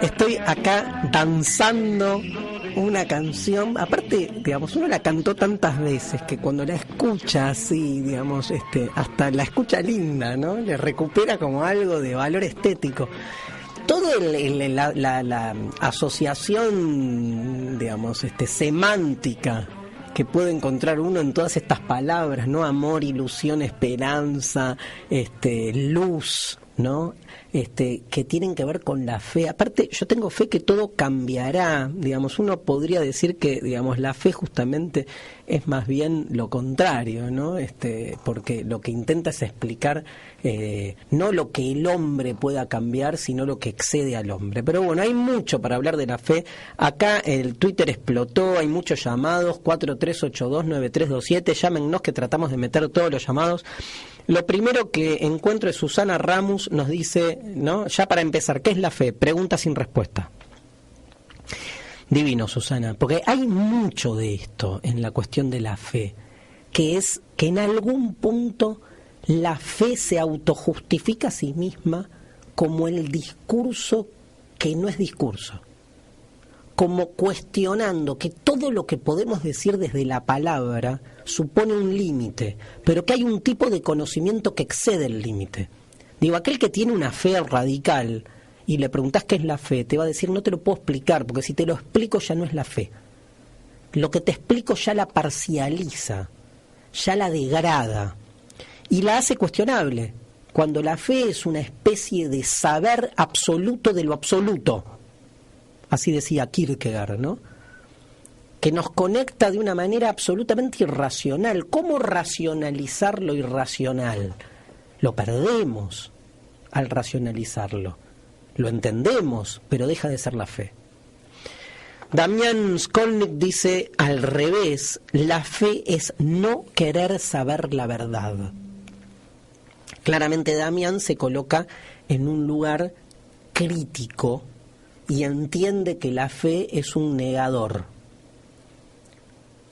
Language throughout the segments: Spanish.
Estoy acá danzando una canción, aparte, digamos, uno la cantó tantas veces que cuando la escucha así, digamos, hasta la escucha linda, ¿no? Le recupera como algo de valor estético. Todo la asociación, digamos, semántica que puede encontrar uno en todas estas palabras, ¿no? Amor, ilusión, esperanza, luz, ¿no? Que tienen que ver con la fe. Aparte, yo tengo fe que todo cambiará, digamos, uno podría decir que, digamos, la fe justamente es más bien lo contrario, ¿no? Porque lo que intenta es explicar no lo que el hombre pueda cambiar, sino lo que excede al hombre. Pero bueno, hay mucho para hablar de la fe. Acá el Twitter explotó, hay muchos llamados, 43829327, llámennos que tratamos de meter todos los llamados. Lo primero que encuentro es Susana Ramos, nos dice, ¿no? Ya para empezar, ¿qué es la fe? Pregunta sin respuesta. Divino, Susana, porque hay mucho de esto en la cuestión de la fe, que es que en algún punto la fe se autojustifica a sí misma como el discurso que no es discurso, como cuestionando que todo lo que podemos decir desde la palabra supone un límite, pero que hay un tipo de conocimiento que excede el límite. Digo, aquel que tiene una fe radical y le preguntás qué es la fe, te va a decir, no te lo puedo explicar, porque si te lo explico ya no es la fe. Lo que te explico ya la parcializa, ya la degrada y la hace cuestionable, cuando la fe es una especie de saber absoluto de lo absoluto. Así decía Kierkegaard, ¿no? Que nos conecta de una manera absolutamente irracional. ¿Cómo racionalizar lo irracional? Lo perdemos al racionalizarlo. Lo entendemos, pero deja de ser la fe. Damián Skolnick dice, al revés, la fe es no querer saber la verdad. Claramente Damián se coloca en un lugar crítico y entiende que la fe es un negador.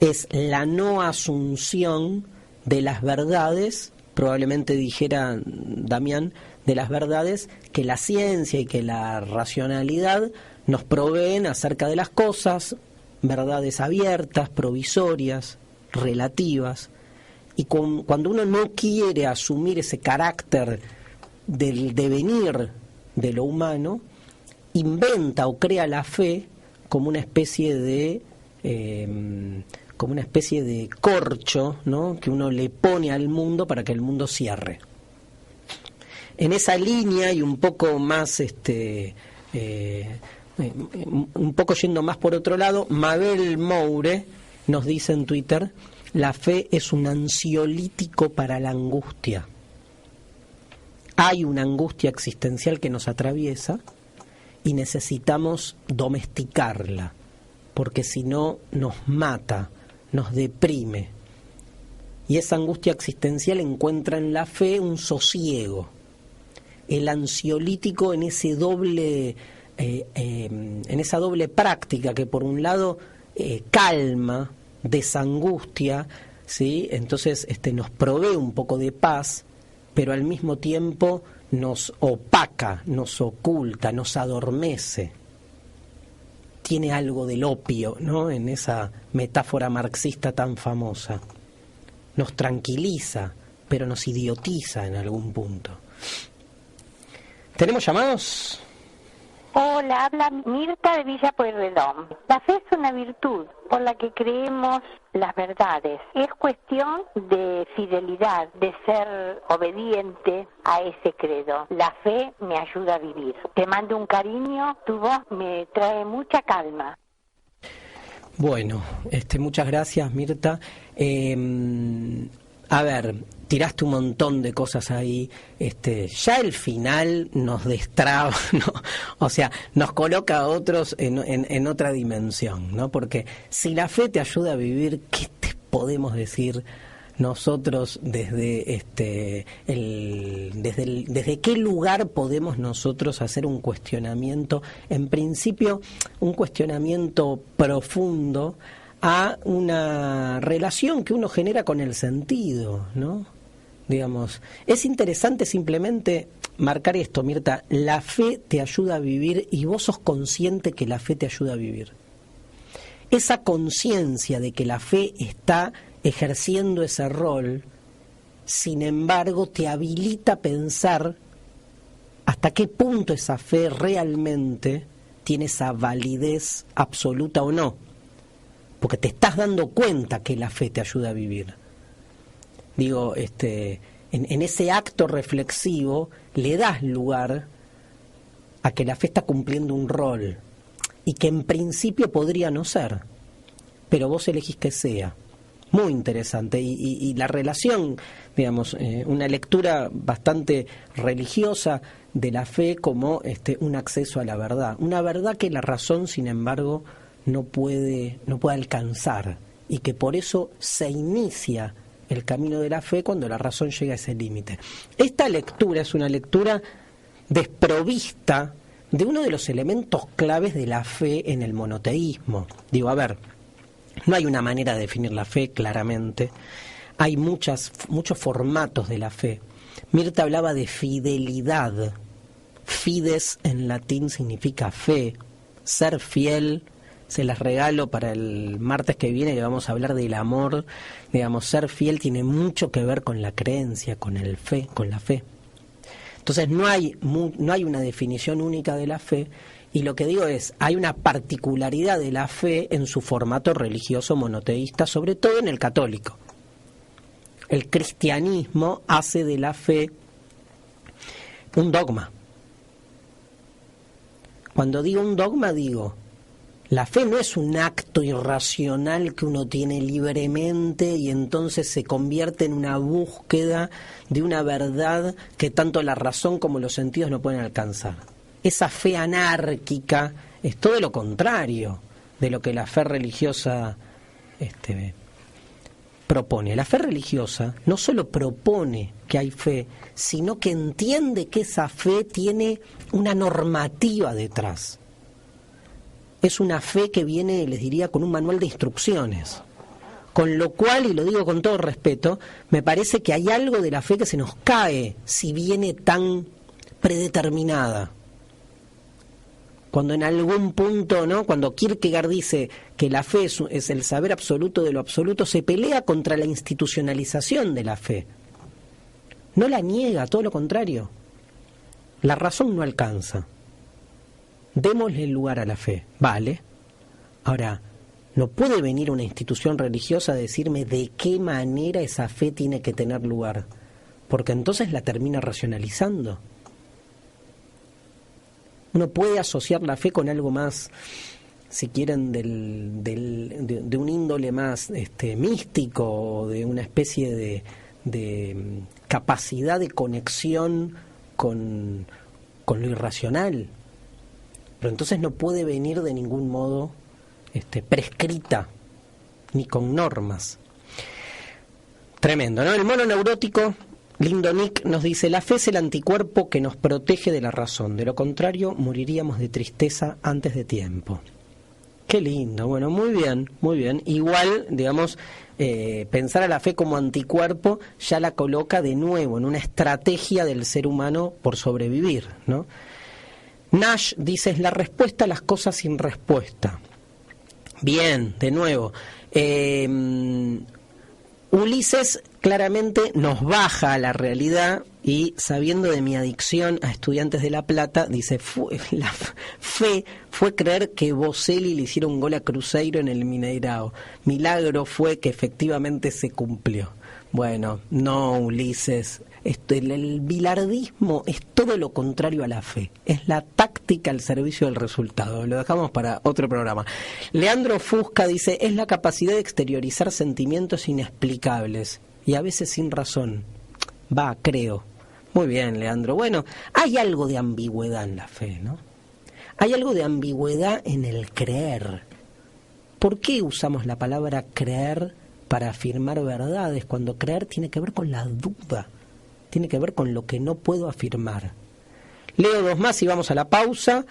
Es la no asunción de las verdades, probablemente dijera Damián, de las verdades que la ciencia y que la racionalidad nos proveen acerca de las cosas, verdades abiertas, provisorias, relativas. Y cuando uno no quiere asumir ese carácter del devenir de lo humano, inventa o crea la fe como una especie de corcho, ¿no? Que uno le pone al mundo para que el mundo cierre. En esa línea y un poco más un poco yendo más por otro lado, Mabel Moure nos dice en Twitter, la fe es un ansiolítico para la angustia. Hay una angustia existencial que nos atraviesa y necesitamos domesticarla, porque si no nos mata, nos deprime. Y esa angustia existencial encuentra en la fe un sosiego. El ansiolítico en ese doble, en esa doble práctica que por un lado calma, desangustia, ¿sí? Entonces nos provee un poco de paz, pero al mismo tiempo nos opaca, nos oculta, nos adormece. Tiene algo del opio, ¿no? En esa metáfora marxista tan famosa. Nos tranquiliza, pero nos idiotiza en algún punto. ¿Tenemos llamados? Hola, habla Mirta de Villa Pueyrredón. La fe es una virtud por la que creemos las verdades. Es cuestión de fidelidad, de ser obediente a ese credo. La fe me ayuda a vivir. Te mando un cariño, tu voz me trae mucha calma. Bueno, muchas gracias, Mirta. A ver, tiraste un montón de cosas ahí. Ya el final nos destraba, ¿no? O sea, nos coloca a otros en otra dimensión, ¿no? Porque si la fe te ayuda a vivir, ¿qué te podemos decir nosotros desde desde qué lugar podemos nosotros hacer un cuestionamiento? En principio, un cuestionamiento profundo a una relación que uno genera con el sentido, ¿no? digamos. Es interesante simplemente marcar esto, Mirta, la fe te ayuda a vivir y vos sos consciente que la fe te ayuda a vivir. Esa conciencia de que la fe está ejerciendo ese rol, sin embargo, te habilita a pensar hasta qué punto esa fe realmente tiene esa validez absoluta o no. Porque te estás dando cuenta que la fe te ayuda a vivir. Digo, en ese acto reflexivo le das lugar a que la fe está cumpliendo un rol y que en principio podría no ser, pero vos elegís que sea. Muy interesante. Y la relación, digamos, una lectura bastante religiosa de la fe como un acceso a la verdad. Una verdad que la razón, sin embargo, no puede alcanzar, y que por eso se inicia el camino de la fe cuando la razón llega a ese límite. Esta lectura es una lectura desprovista de uno de los elementos claves de la fe en el monoteísmo. Digo, a ver, no hay una manera de definir la fe claramente, hay muchos formatos de la fe. Mirta hablaba de fidelidad. Fides en latín significa fe, ser fiel. Se las regalo para el martes que viene, que vamos a hablar del amor. Digamos, ser fiel tiene mucho que ver con la creencia, con la fe. Entonces no hay una definición única de la fe, y lo que digo es, hay una particularidad de la fe en su formato religioso monoteísta, sobre todo en el católico. El cristianismo hace de la fe un dogma. Cuando digo un dogma, digo, la fe no es un acto irracional que uno tiene libremente y entonces se convierte en una búsqueda de una verdad que tanto la razón como los sentidos no pueden alcanzar. Esa fe anárquica es todo lo contrario de lo que la fe religiosa propone. La fe religiosa no solo propone que hay fe, sino que entiende que esa fe tiene una normativa detrás. Es una fe que viene, les diría, con un manual de instrucciones. Con lo cual, y lo digo con todo respeto, me parece que hay algo de la fe que se nos cae si viene tan predeterminada. Cuando en algún punto, ¿no?, cuando Kierkegaard dice que la fe es el saber absoluto de lo absoluto, se pelea contra la institucionalización de la fe. No la niega, todo lo contrario. La razón no alcanza. Démosle lugar a la fe, ¿vale? Ahora, no puede venir una institución religiosa a decirme de qué manera esa fe tiene que tener lugar, porque entonces la termina racionalizando. Uno puede asociar la fe con algo más, si quieren, de un índole más místico, o de una especie de capacidad de conexión con lo irracional. Pero entonces no puede venir de ningún modo prescrita, ni con normas. Tremendo, ¿no? El mono neurótico, Lindo Nick, nos dice: la fe es el anticuerpo que nos protege de la razón. De lo contrario, moriríamos de tristeza antes de tiempo. Qué lindo. Bueno, muy bien, muy bien. Igual, digamos, pensar a la fe como anticuerpo ya la coloca de nuevo en una estrategia del ser humano por sobrevivir, ¿no? Nash dice: es la respuesta a las cosas sin respuesta. Bien, de nuevo. Ulises claramente nos baja a la realidad y, sabiendo de mi adicción a Estudiantes de La Plata, dice: la fe fue creer que Boselli le hiciera un gol a Cruzeiro en el Mineirao. Milagro fue que efectivamente se cumplió. Bueno, no, Ulises. El bilardismo es todo lo contrario a la fe. Es la táctica al servicio del resultado. Lo dejamos para otro programa. Leandro Fusca dice: es la capacidad de exteriorizar sentimientos inexplicables y a veces sin razón. Creo. Muy bien, Leandro. Bueno, hay algo de ambigüedad en la fe, ¿no? Hay algo de ambigüedad en el creer. ¿Por qué usamos la palabra creer para afirmar verdades cuando creer tiene que ver con la duda? Tiene que ver con lo que no puedo afirmar. Leo dos más y vamos a la pausa.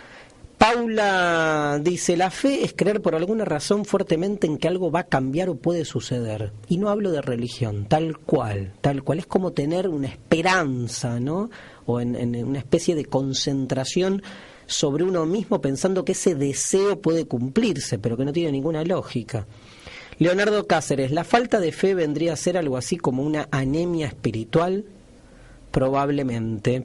Paula dice, la fe es creer por alguna razón fuertemente en que algo va a cambiar o puede suceder. Y no hablo de religión, tal cual. Es como tener una esperanza, ¿no? O en una especie de concentración sobre uno mismo pensando que ese deseo puede cumplirse, pero que no tiene ninguna lógica. Leonardo Cáceres, ¿la falta de fe vendría a ser algo así como una anemia espiritual? Probablemente.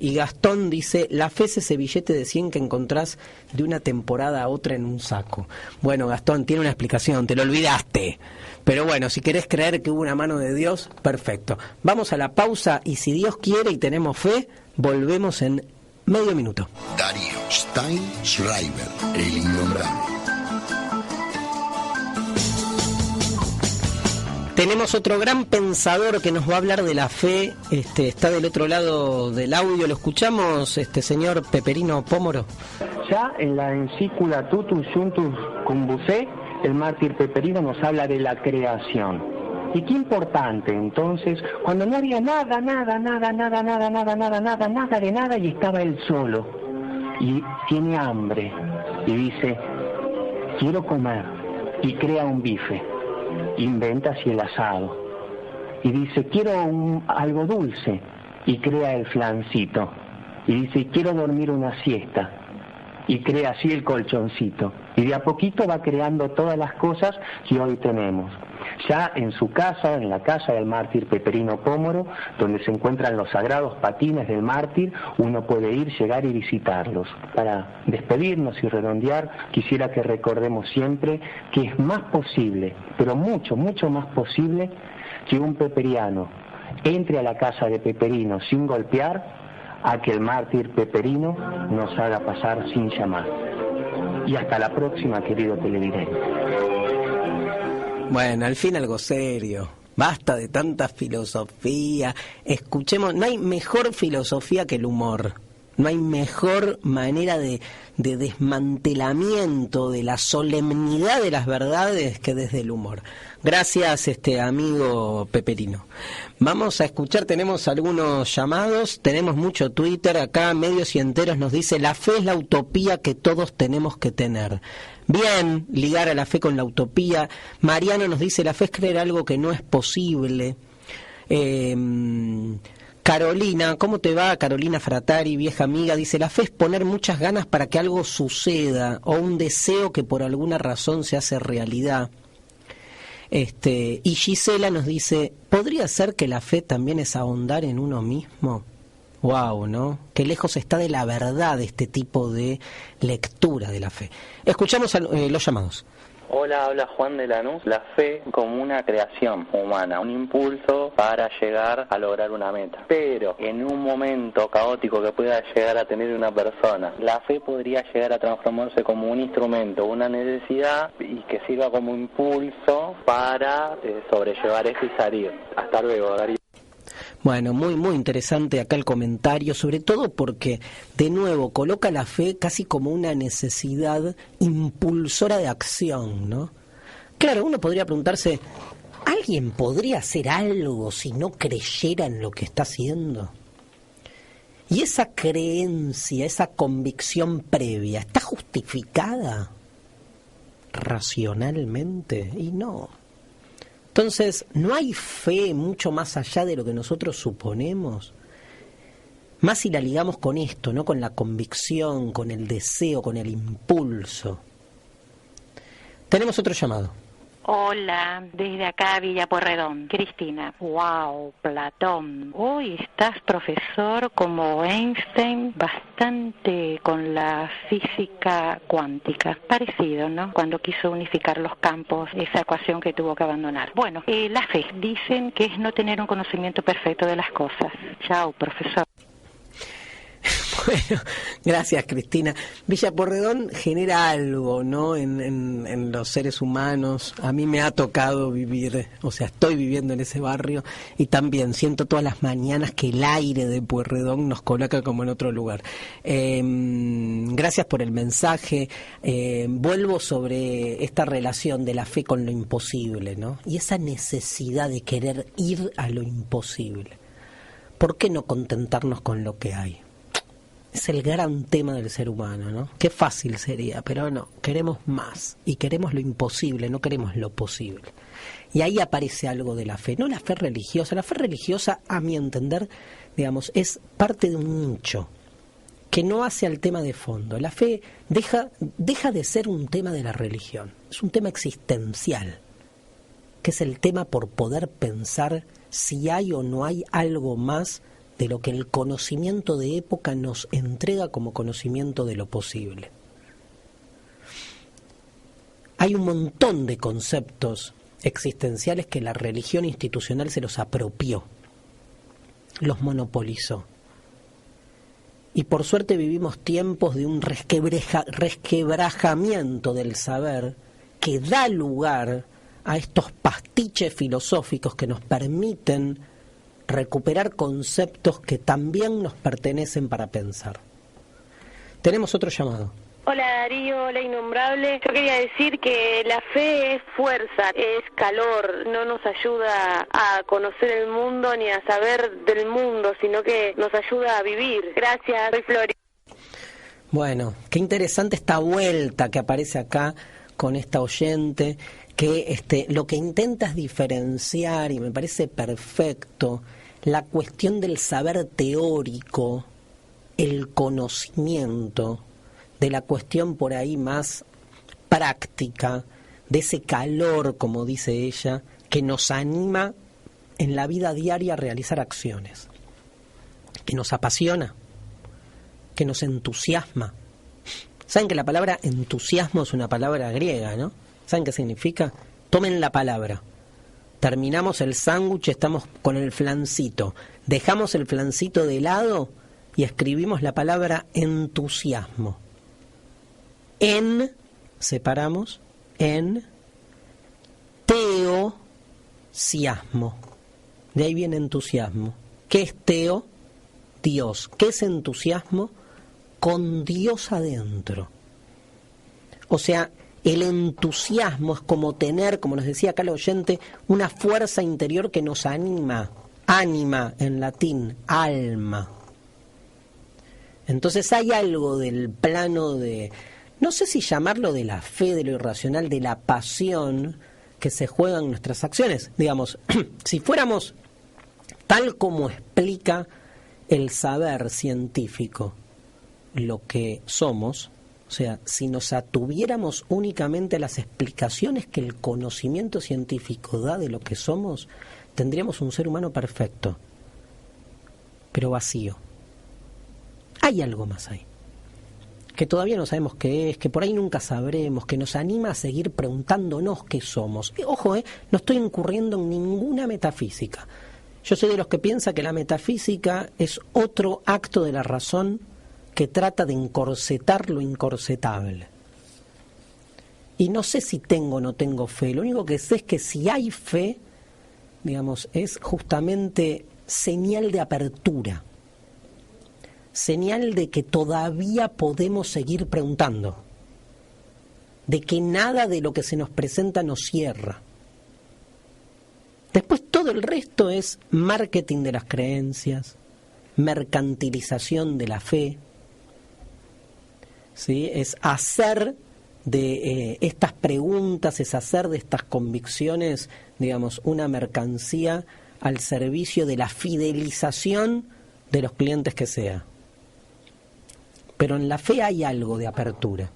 Y Gastón dice, la fe es ese billete de 100 que encontrás de una temporada a otra en un saco. Bueno, Gastón, tiene una explicación, te lo olvidaste. Pero bueno, si querés creer que hubo una mano de Dios, perfecto. Vamos a la pausa y si Dios quiere y tenemos fe, volvemos en medio minuto. Darío Steinschreiber, el innombrable. Tenemos otro gran pensador que nos va a hablar de la fe, está del otro lado del audio, lo escuchamos, señor Peperino Pómoro. Ya en la encícula Tutus Juntus Cumbusé, el mártir Peperino nos habla de la creación. Y qué importante, entonces, cuando no había nada de nada y estaba él solo. Y tiene hambre. Y dice, quiero comer. Y crea un bife. Inventa así el asado. Y dice, quiero algo dulce. Y crea el flancito. Y dice, quiero dormir una siesta. Y crea así el colchoncito. Y de a poquito va creando todas las cosas que hoy tenemos. Ya en su casa, en la casa del mártir Peperino Pómoro, donde se encuentran los sagrados patines del mártir, uno puede ir, llegar y visitarlos. Para despedirnos y redondear, quisiera que recordemos siempre que es más posible, pero mucho más posible, que un peperiano entre a la casa de Peperino sin golpear, a que el mártir Peperino nos haga pasar sin llamar. Y hasta la próxima, querido televidente. Bueno, al fin algo serio. Basta de tanta filosofía. Escuchemos, no hay mejor filosofía que el humor. No hay mejor manera de desmantelamiento de la solemnidad de las verdades que desde el humor. Gracias, amigo Peperino. Vamos a escuchar, tenemos algunos llamados, tenemos mucho Twitter, acá Medios y Enteros nos dice, la fe es la utopía que todos tenemos que tener. Bien, ligar a la fe con la utopía. Mariano nos dice, la fe es creer algo que no es posible. Carolina, ¿cómo te va? Carolina Fratari, vieja amiga, dice, la fe es poner muchas ganas para que algo suceda, o un deseo que por alguna razón se hace realidad. Y Gisela nos dice, ¿podría ser que la fe también es ahondar en uno mismo? Wow, ¿no? Qué lejos está de la verdad este tipo de lectura de la fe. Escuchamos los llamados. Hola, habla Juan de Lanús. La fe como una creación humana, un impulso para llegar a lograr una meta. Pero en un momento caótico que pueda llegar a tener una persona, la fe podría llegar a transformarse como un instrumento, una necesidad y que sirva como impulso para sobrellevar eso y salir. Hasta luego, Darío. Bueno, muy interesante acá el comentario, sobre todo porque, de nuevo, coloca la fe casi como una necesidad impulsora de acción, ¿no? Claro, uno podría preguntarse, ¿alguien podría hacer algo si no creyera en lo que está haciendo? Y esa creencia, esa convicción previa, ¿está justificada racionalmente? Y no. Entonces, ¿no hay fe mucho más allá de lo que nosotros suponemos? Más si la ligamos con esto, ¿no? Con la convicción, con el deseo, con el impulso. Tenemos otro llamado. Hola, desde acá Villa Pueyrredón, Cristina. Wow, Platón. Hoy estás, profesor, como Einstein, bastante con la física cuántica. Parecido, ¿no? Cuando quiso unificar los campos, esa ecuación que tuvo que abandonar. Bueno, la fe, dicen que es no tener un conocimiento perfecto de las cosas. Chao, profesor. Bueno, gracias, Cristina. Villa Pueyrredón genera algo, ¿no? En los seres humanos. A mí me ha tocado vivir, o sea, estoy viviendo en ese barrio y también siento todas las mañanas que el aire de Pueyrredón nos coloca como en otro lugar. Gracias por el mensaje. Vuelvo sobre esta relación de la fe con lo imposible, ¿no? Y esa necesidad de querer ir a lo imposible. ¿Por qué no contentarnos con lo que hay? Es el gran tema del ser humano, ¿no? Qué fácil sería, pero no, queremos más y queremos lo imposible, no queremos lo posible. Y ahí aparece algo de la fe, no la fe religiosa. La fe religiosa, a mi entender, digamos, es parte de un nicho que no hace al tema de fondo. La fe deja de ser un tema de la religión, es un tema existencial, que es el tema por poder pensar si hay o no hay algo más de lo que el conocimiento de época nos entrega como conocimiento de lo posible. Hay un montón de conceptos existenciales que la religión institucional se los apropió, los monopolizó. Y por suerte vivimos tiempos de un resquebrajamiento del saber que da lugar a estos pastiches filosóficos que nos permiten recuperar conceptos que también nos pertenecen para pensar. Tenemos otro llamado. Hola Darío, hola Innombrable. Yo quería decir que la fe es fuerza, es calor, no nos ayuda a conocer el mundo ni a saber del mundo, sino que nos ayuda a vivir. Gracias, soy Flori. Bueno, qué interesante esta vuelta que aparece acá con esta oyente, que lo que intenta es diferenciar, y me parece perfecto, la cuestión del saber teórico, el conocimiento, de la cuestión por ahí más práctica, de ese calor, como dice ella, que nos anima en la vida diaria a realizar acciones, que nos apasiona, que nos entusiasma. ¿Saben que la palabra entusiasmo es una palabra griega, no? ¿Saben qué significa? Tomen la palabra. Terminamos el sándwich, estamos con el flancito. Dejamos el flancito de lado y escribimos la palabra entusiasmo. En, separamos, en teosiasmo. De ahí viene entusiasmo. ¿Qué es teo? Dios. ¿Qué es entusiasmo? Con Dios adentro. O sea, el entusiasmo es como tener, como nos decía acá el oyente, una fuerza interior que nos anima. Ánima en latín, alma. Entonces hay algo del plano de, no sé si llamarlo de la fe, de lo irracional, de la pasión que se juega en nuestras acciones. Digamos, si fuéramos tal como explica el saber científico lo que somos, o sea, si nos atuviéramos únicamente a las explicaciones que el conocimiento científico da de lo que somos, tendríamos un ser humano perfecto, pero vacío. Hay algo más ahí, que todavía no sabemos qué es, que por ahí nunca sabremos, que nos anima a seguir preguntándonos qué somos. Ojo, no estoy incurriendo en ninguna metafísica. Yo soy de los que piensa que la metafísica es otro acto de la razón que trata de encorsetar lo incorsetable. Y no sé si tengo o no tengo fe. Lo único que sé es que si hay fe, digamos, es justamente señal de apertura. Señal de que todavía podemos seguir preguntando. De que nada de lo que se nos presenta nos cierra. Después todo el resto es marketing de las creencias, mercantilización de la fe, ¿sí? Es hacer de estas preguntas, es hacer de estas convicciones, digamos, una mercancía al servicio de la fidelización de los clientes que sea. Pero en la fe hay algo de apertura.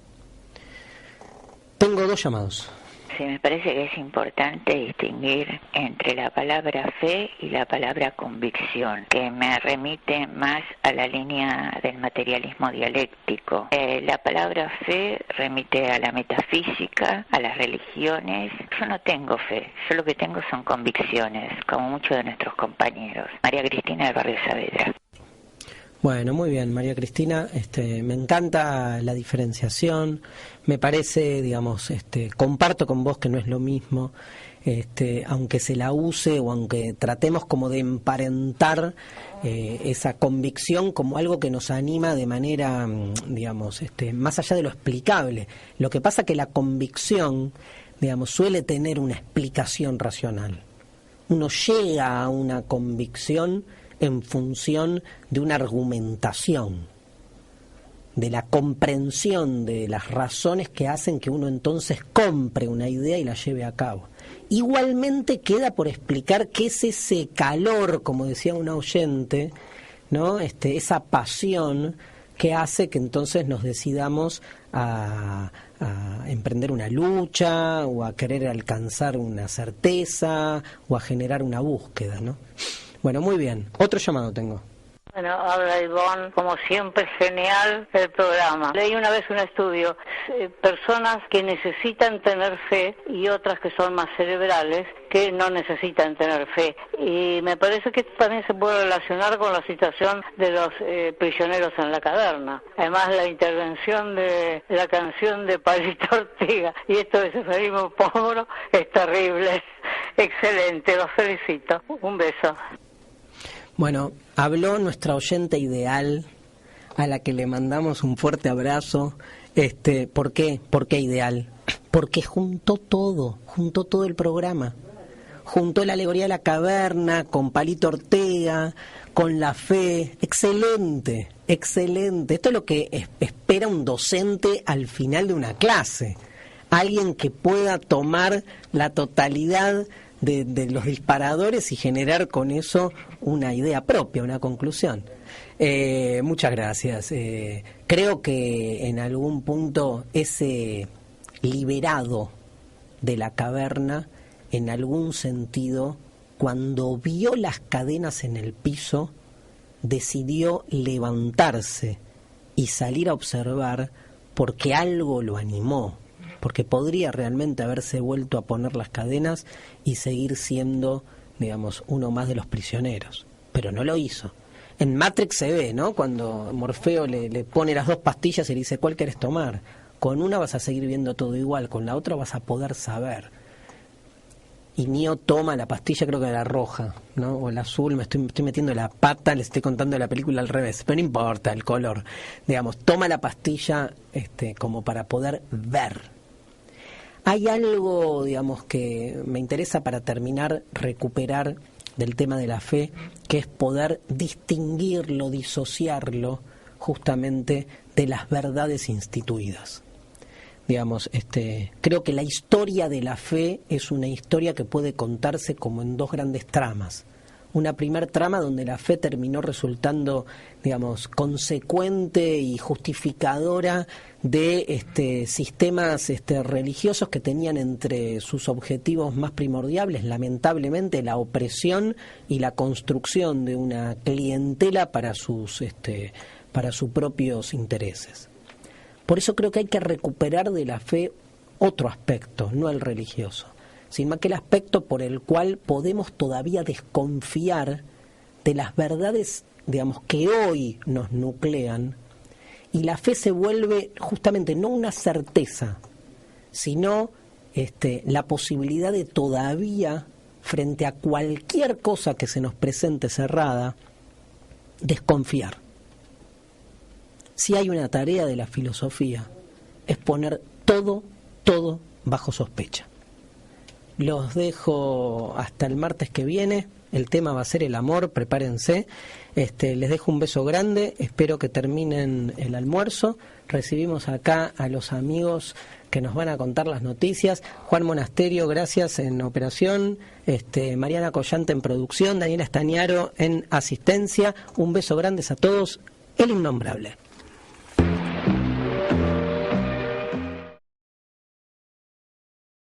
Tengo 2 llamados. Sí, me parece que es importante distinguir entre la palabra fe y la palabra convicción, que me remite más a la línea del materialismo dialéctico. La palabra fe remite a la metafísica, a las religiones. Yo no tengo fe, yo lo que tengo son convicciones, como muchos de nuestros compañeros. María Cristina del barrio Saavedra. Bueno, muy bien, María Cristina, me encanta la diferenciación, me parece, digamos, comparto con vos que no es lo mismo, aunque se la use o aunque tratemos como de emparentar esa convicción como algo que nos anima de manera, digamos, más allá de lo explicable. Lo que pasa que la convicción, digamos, suele tener una explicación racional. Uno llega a una convicción en función de una argumentación. de la comprensión de las razones que hacen que uno entonces compre una idea y la lleve a cabo. Igualmente queda por explicar qué es ese calor, como decía un oyente, ¿no? Esa pasión que hace que entonces nos decidamos a emprender una lucha, o a querer alcanzar una certeza, o a generar una búsqueda, ¿no? Bueno, muy bien. Otro llamado tengo. Bueno, habla Ivonne, como siempre, genial el programa. Leí una vez un estudio, personas que necesitan tener fe y otras que son más cerebrales, que no necesitan tener fe. Y me parece que esto también se puede relacionar con la situación de los prisioneros en la caverna. Además, la intervención de la canción de Palito Ortega y esto de Seferino Pómoro es terrible. Excelente, los felicito. Un beso. Bueno, habló nuestra oyente ideal, a la que le mandamos un fuerte abrazo. ¿Por qué? ¿Por qué ideal? Porque juntó todo el programa. Juntó la alegoría de la caverna con Palito Ortega, con la fe. Excelente, excelente. Esto es lo que espera un docente al final de una clase. Alguien que pueda tomar la totalidad de los disparadores y generar con eso una idea propia, una conclusión. Muchas gracias. Creo que en algún punto ese liberado de la caverna, en algún sentido, cuando vio las cadenas en el piso, decidió levantarse y salir a observar, porque algo lo animó, porque podría realmente haberse vuelto a poner las cadenas y seguir siendo, digamos, uno más de los prisioneros, pero no lo hizo. En Matrix se ve, ¿no? Cuando Morfeo le pone las 2 pastillas y le dice, ¿cuál querés tomar? Con una vas a seguir viendo todo igual, con la otra vas a poder saber. Y Neo toma la pastilla, creo que la roja, ¿no? O la azul, me estoy metiendo la pata, le estoy contando la película al revés, pero no importa el color. Digamos, toma la pastilla como para poder ver. Hay algo, digamos, que me interesa para terminar, recuperar del tema de la fe, que es poder distinguirlo, disociarlo justamente de las verdades instituidas. Digamos, creo que la historia de la fe es una historia que puede contarse como en 2 grandes tramas. Una primer trama donde la fe terminó resultando, digamos, consecuente y justificadora de sistemas religiosos que tenían entre sus objetivos más primordiales, lamentablemente, la opresión y la construcción de una clientela para sus propios intereses. Por eso creo que hay que recuperar de la fe otro aspecto, no el religioso, sino aquel aspecto por el cual podemos todavía desconfiar de las verdades, digamos, que hoy nos nuclean, y la fe se vuelve justamente no una certeza, sino la posibilidad de todavía, frente a cualquier cosa que se nos presente cerrada, desconfiar. Si hay una tarea de la filosofía, es poner todo bajo sospecha. Los dejo hasta el martes que viene. El tema va a ser el amor, prepárense. Les dejo un beso grande, espero que terminen el almuerzo. Recibimos acá a los amigos que nos van a contar las noticias. Juan Monasterio, gracias, en operación. Mariana Collante en producción. Daniela Estañaro en asistencia. Un beso grande a todos. El innombrable.